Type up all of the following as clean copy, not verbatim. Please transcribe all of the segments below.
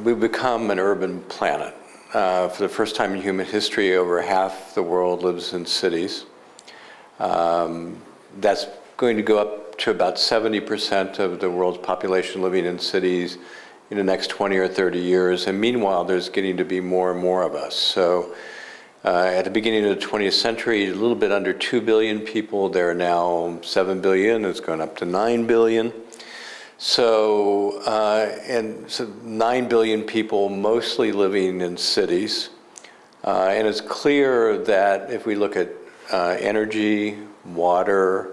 we've become an urban planet. For the first time in human history, over half the world lives in cities. That's going to go up to about 70% of the world's population living in cities in the next 20 or 30 years. And meanwhile, there's getting to be more and more of us. So at the beginning of the 20th century, a little bit under 2 billion people. There are now 7 billion. It's gone up to 9 billion. So, 9 billion people mostly living in cities. And it's clear that if we look at energy, water,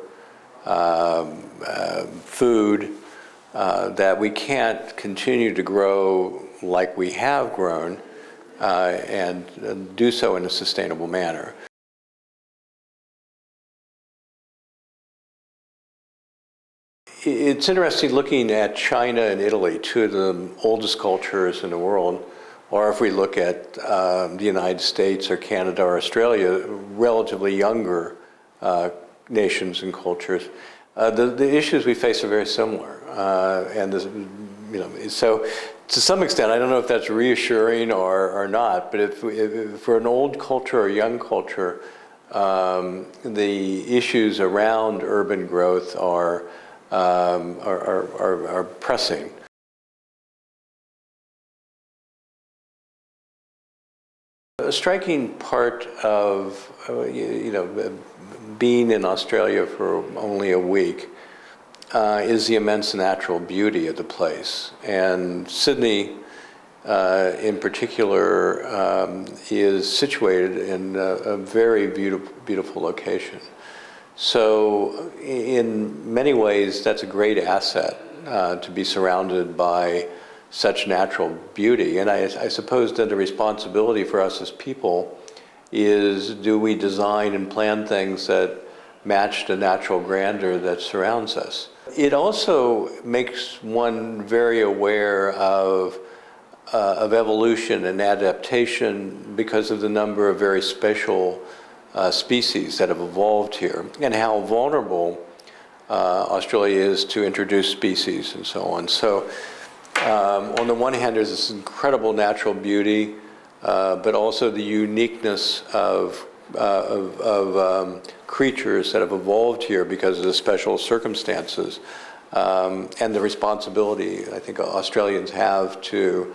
food, that we can't continue to grow like we have grown and do so in a sustainable manner. It's interesting looking at China and Italy, two of the oldest cultures in the world, or if we look at the United States or Canada or Australia, relatively younger nations and cultures. The issues we face are very similar, and this, so to some extent, I don't know if that's reassuring or not. But if for an old culture or young culture, the issues around urban growth are pressing. A striking part of being in Australia for only a week is the immense natural beauty of the place. And Sydney, in particular, is situated in a very beautiful location. So in many ways, that's a great asset to be surrounded by such natural beauty. And I suppose that the responsibility for us as people is, do we design and plan things that match the natural grandeur that surrounds us? It also makes one very aware of evolution and adaptation because of the number of very special species that have evolved here, and how vulnerable Australia is to introduced species and so on. So on the one hand, there's this incredible natural beauty, but also the uniqueness of creatures that have evolved here because of the special circumstances, and the responsibility I think Australians have to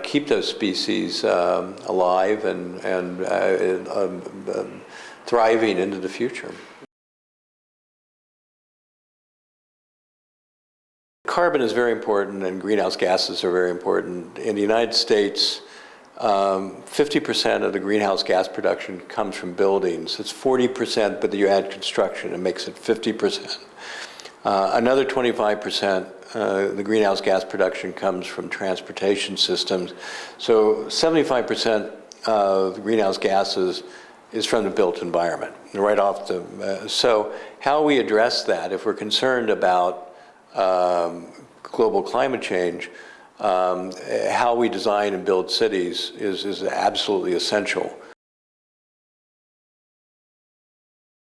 keep those species alive and thriving into the future. Carbon is very important, and greenhouse gases are very important. In the United States, 50% of the greenhouse gas production comes from buildings. It's 40%, but you add construction, it makes it 50%. Another 25%, the greenhouse gas production comes from transportation systems. So 75% of the greenhouse gases is from the built environment, right off the. So how we address that, if we're concerned about global climate change, how we design and build cities is absolutely essential